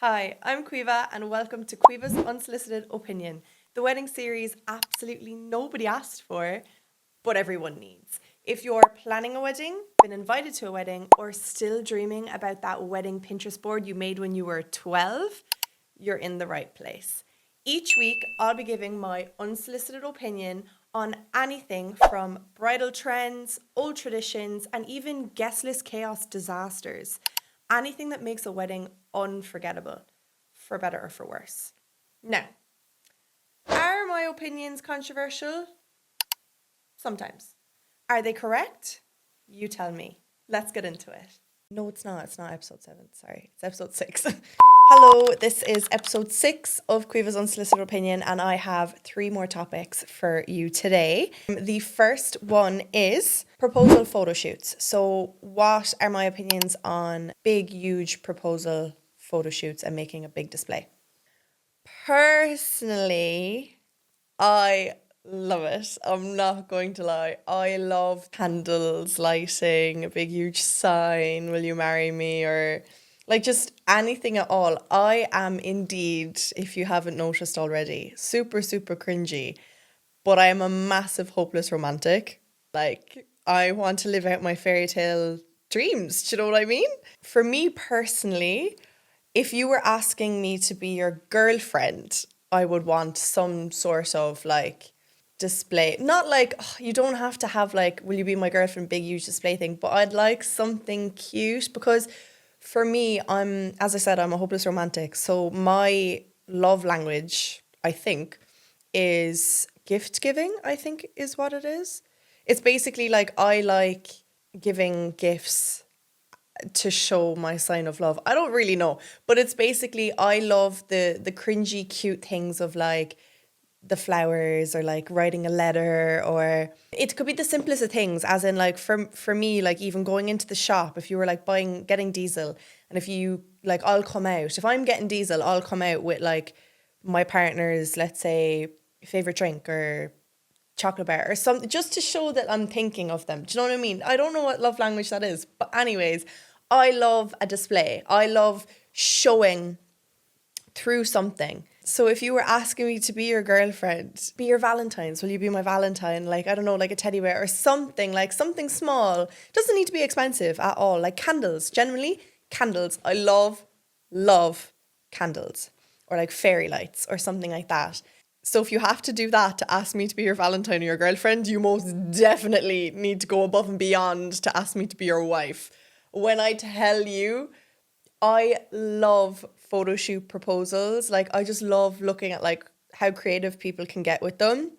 Hi, I'm Quiva and welcome to Quiva's Unsolicited Opinion, the wedding series absolutely nobody asked for, but everyone needs. If you're planning a wedding, been invited to a wedding, or still dreaming about that wedding Pinterest board you made when you were 12, you're in the right place. Each week, I'll be giving my unsolicited opinion on anything from bridal trends, old traditions, and even guest list chaos disasters. Anything that makes a wedding unforgettable, for better or for worse. Now, are my opinions controversial? Sometimes. Are they correct? You tell me. Let's get into it. No, it's not. It's not episode 7. Sorry. It's episode 6. Hello, this is episode 6 of Quiva's Unsolicited Opinion, and I have 3 more topics for you today. The first one is proposal photo shoots. So, what are my opinions on big, huge proposal photo shoots and making a big display? Personally, I love it. I'm not going to lie. I love candles, lighting, a big huge sign, will you marry me? Or like just anything at all. I am indeed, if you haven't noticed already, super, super cringy. But I am a massive hopeless romantic. Like, I want to live out my fairy tale dreams. Do you know what I mean? For me personally, if you were asking me to be your girlfriend, I would want some sort of like display. Not like, you don't have to have like, will you be my girlfriend, big, huge display thing, but I'd like something cute because for me, as I said, I'm a hopeless romantic. So my love language, I think, is gift giving, I think is what it is. It's basically like I like giving gifts to show my sign of love. I don't really know, but it's basically I love the cringy cute things of like the flowers or like writing a letter, or it could be the simplest of things, as in like for me, like even going into the shop, if you were like getting diesel, and if you like, I'll come out, if I'm getting diesel, I'll come out with like my partner's, let's say, favorite drink or chocolate bar or something, just to show that I'm thinking of them. Do you know what I mean? I don't know what love language that is, but anyways, I love a display. I love showing through something. So if you were asking me to be your girlfriend, be your Valentine's, will you be my Valentine? Like, I don't know, like a teddy bear or something, like something small. Doesn't need to be expensive at all. Like candles, generally, candles. I love candles, or like fairy lights or something like that. So if you have to do that to ask me to be your Valentine or your girlfriend, you most definitely need to go above and beyond to ask me to be your wife. When I tell you, I love photo shoot proposals. Like, I just love looking at like how creative people can get with them.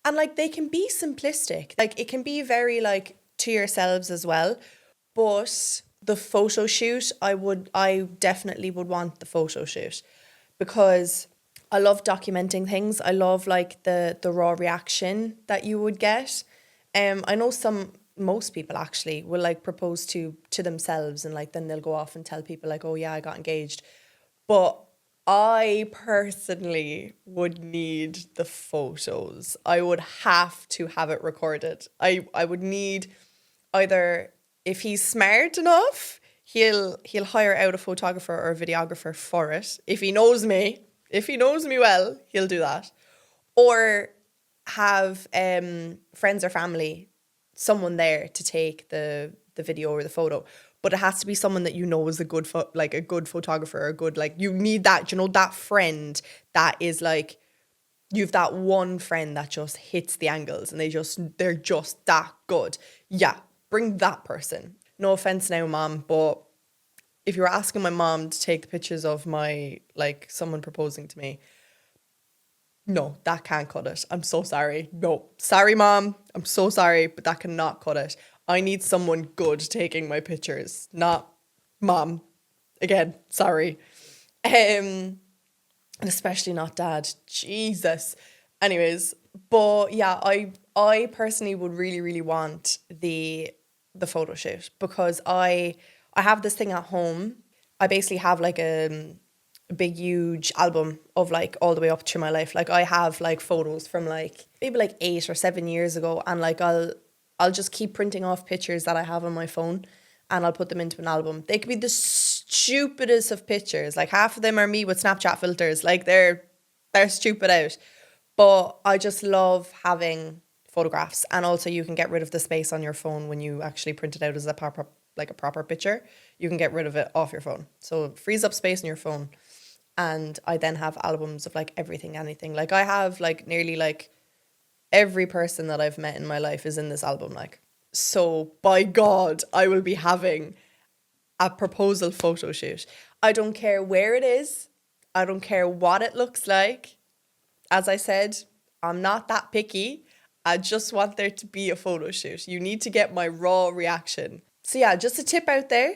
And like they can be simplistic. Like it can be very like to yourselves as well. But the photo shoot, I definitely would want the photo shoot because I love documenting things. I love like the raw reaction that you would get. I know most people actually will like propose to themselves, and like then they'll go off and tell people like, oh yeah, I got engaged. But I personally would need the photos. I would have to have it recorded. I would need either, if he's smart enough, he'll hire out a photographer or a videographer for it. If he knows me well, he'll do that. Or have friends or family, someone there to take the video or the photo. But it has to be someone that you know is a good like a good photographer, or a good, like, you need that, you know, that friend that is like, you've that one friend that just hits the angles and they're just that good. Yeah, bring that person. No offense now, mom, but if you were asking my mom to take the pictures of my, like, someone proposing to me, no, that can't cut it. I'm so sorry. No, sorry, mom. I'm so sorry, but that cannot cut it. I need someone good taking my pictures, not mom. Again, sorry. And especially not dad. Jesus. Anyways, but yeah, I personally would really, really want the photo shoot because I have this thing at home. I basically have like a big huge album of like all the way up through my life. Like I have like photos from like maybe like 8 or 7 years ago, and like I'll just keep printing off pictures that I have on my phone, and I'll put them into an album. They could be the stupidest of pictures. Like half of them are me with Snapchat filters. Like they're stupid out. But I just love having photographs, and also you can get rid of the space on your phone when you actually print it out as a proper picture. You can get rid of it off your phone, so it frees up space on your phone. And I then have albums of like everything, anything. Like I have like nearly like every person that I've met in my life is in this album. Like, so by God, I will be having a proposal photo shoot. I don't care where it is. I don't care what it looks like. As I said, I'm not that picky. I just want there to be a photo shoot. You need to get my raw reaction. So yeah, just a tip out there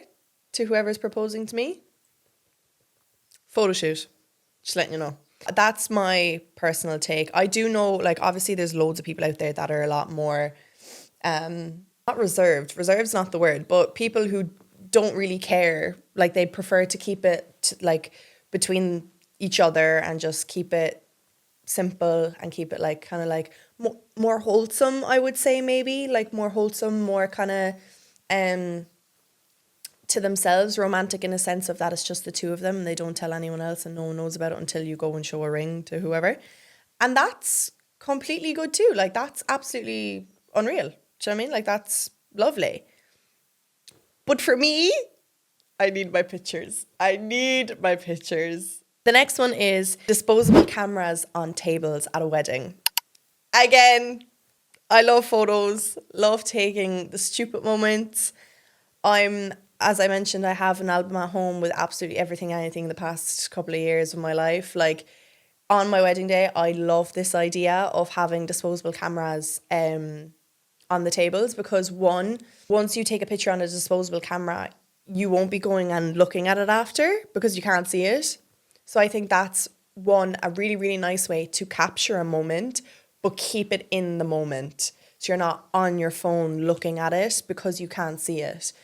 to whoever's proposing to me. Photo shoot. Just letting you know. That's my personal take. I do know, like, obviously there's loads of people out there that are a lot more, not reserved. Reserved's not the word, but people who don't really care. Like, they prefer to keep it, like, between each other and just keep it simple and keep it, like, kind of, like, more wholesome, I would say, maybe. Like, more wholesome, more kind of, to themselves, romantic in a sense of that it's just the two of them and they don't tell anyone else and no one knows about it until you go and show a ring to whoever. And that's completely good too. Like, that's absolutely unreal. Do you know what I mean? Like, that's lovely. But for me, I need my pictures. I need my pictures. The next one is disposable cameras on tables at a wedding. Again, I love photos, love taking the stupid moments. As I mentioned, I have an album at home with absolutely everything, anything in the past couple of years of my life. Like, on my wedding day, I love this idea of having disposable cameras on the tables, because once you take a picture on a disposable camera, you won't be going and looking at it after because you can't see it. So I think that's a really, really nice way to capture a moment, but keep it in the moment. So you're not on your phone looking at it because you can't see it.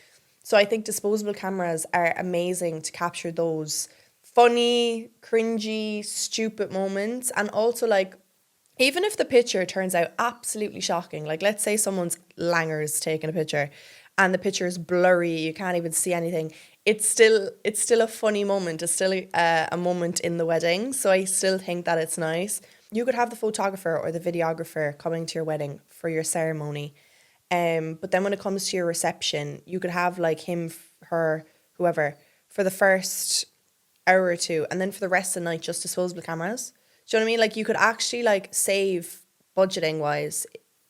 So I think disposable cameras are amazing to capture those funny, cringy, stupid moments. And also, like, even if the picture turns out absolutely shocking, like let's say someone's langers taking a picture and the picture is blurry, you can't even see anything, it's still a funny moment. It's still a moment in the wedding. So I still think that it's nice. You could have the photographer or the videographer coming to your wedding for your ceremony. But then when it comes to your reception, you could have like him, her, whoever, for the first hour or two, and then for the rest of the night, just disposable cameras. Do you know what I mean? Like, you could actually like save budgeting wise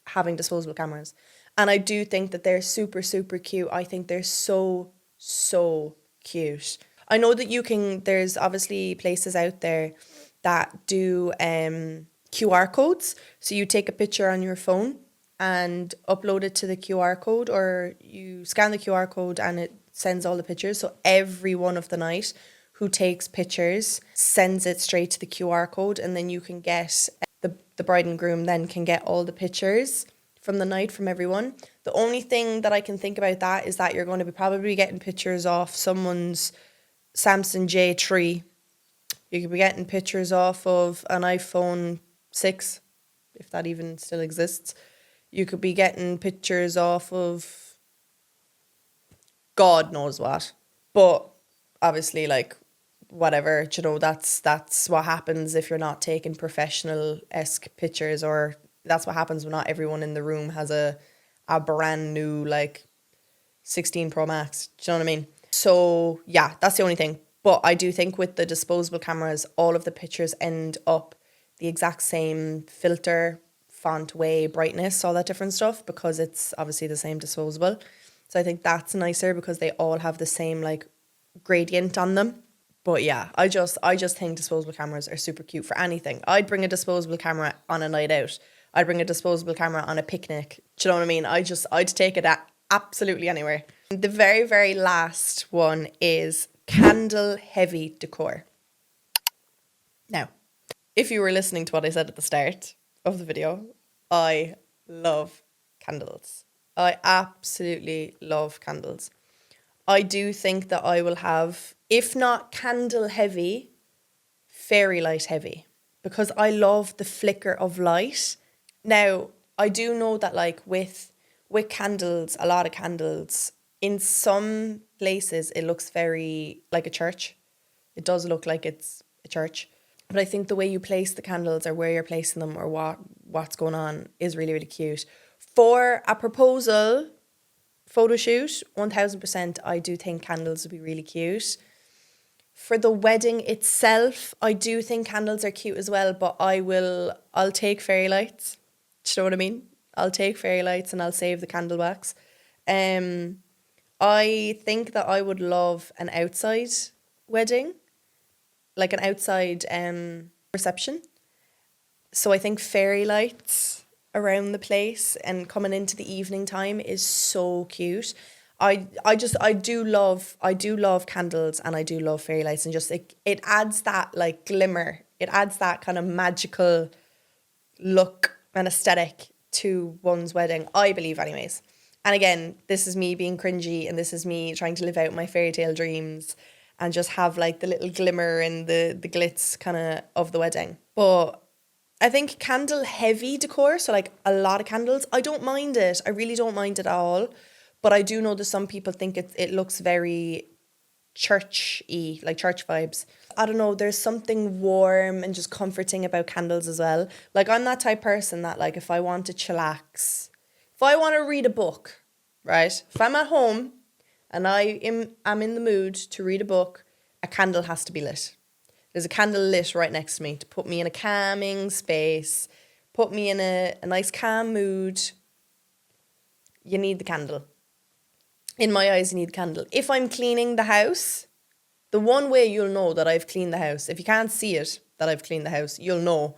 having disposable cameras. And I do think that they're super, super cute. I think they're so, so cute. I know that there's obviously places out there that do QR codes. So you take a picture on your phone and upload it to the QR code, or you scan the QR code and it sends all the pictures. So every one of the night who takes pictures sends it straight to the QR code, and then you can get the bride and groom then can get all the pictures from the night from everyone. The only thing that I can think about that is that you're going to be probably getting pictures off someone's Samsung J3. You could be getting pictures off of an iPhone 6, if that even still exists. You could be getting pictures off of God knows what. But obviously, like, whatever, you know, that's what happens if you're not taking professional-esque pictures, or that's what happens when not everyone in the room has a brand new, like, 16 Pro Max. Do you know what I mean? So, yeah, that's the only thing. But I do think with the disposable cameras, all of the pictures end up the exact same filter, font, way, brightness, all that different stuff, because it's obviously the same disposable. So I think that's nicer because they all have the same like gradient on them. But yeah, I just think disposable cameras are super cute for anything. I'd bring a disposable camera on a night out. I'd bring a disposable camera on a picnic. Do you know what I mean? I'd take it at absolutely anywhere. The very, very last one is candle heavy decor. Now, if you were listening to what I said at the start of the video, I love candles. I absolutely love candles. I do think that I will have, if not candle heavy, fairy light heavy, because I love the flicker of light. Now, I do know that like with candles, a lot of candles, In some places, it looks very like a church. It does look like it's a church. But I think the way you place the candles or where you're placing them or what's going on is really, really cute. For a proposal photo shoot, 1000%, I do think candles would be really cute. For the wedding itself, I do think candles are cute as well, but I'll take fairy lights. Do you know what I mean? I'll take fairy lights and I'll save the candle wax. Um, I think that I would love an outside wedding, like an outside reception. So I think fairy lights around the place and coming into the evening time is so cute. I do love candles and I do love fairy lights, and just it adds that like glimmer. It adds that kind of magical look and aesthetic to one's wedding, I believe anyways. And again, this is me being cringy and this is me trying to live out my fairy tale dreams and just have like the little glimmer and the glitz kind of the wedding. But I think candle heavy decor, so like a lot of candles, I don't mind it. I really don't mind it at all. But I do know that some people think it looks very churchy, like church vibes. I don't know, there's something warm and just comforting about candles as well. Like I'm that type person that like if I want to chillax, if I want to read a book, right? If I'm at home and I'm in the mood to read a book, a candle has to be lit. There's a candle lit right next to me to put me in a calming space, put me in a nice calm mood. You need the candle. In my eyes, you need the candle. If I'm cleaning the house, the one way you'll know that I've cleaned the house, if you can't see it, that I've cleaned the house, you'll know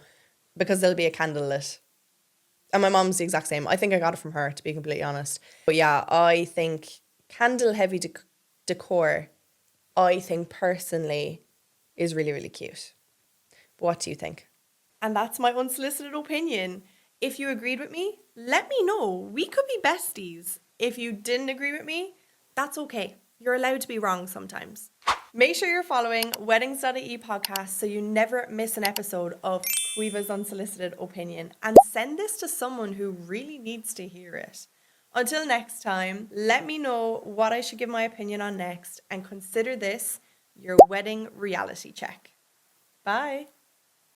because there'll be a candle lit. And my mom's the exact same. I think I got it from her, to be completely honest. But yeah, I think candle heavy decor, I think personally, is really, really cute. But what do you think? And that's my unsolicited opinion. If you agreed with me, let me know. We could be besties. If you didn't agree with me, that's okay. You're allowed to be wrong sometimes. Make sure you're following Weddings.ie podcast so you never miss an episode of Quiva's Unsolicited Opinion, and send this to someone who really needs to hear it. Until next time, let me know what I should give my opinion on next, and consider this your wedding reality check. Bye.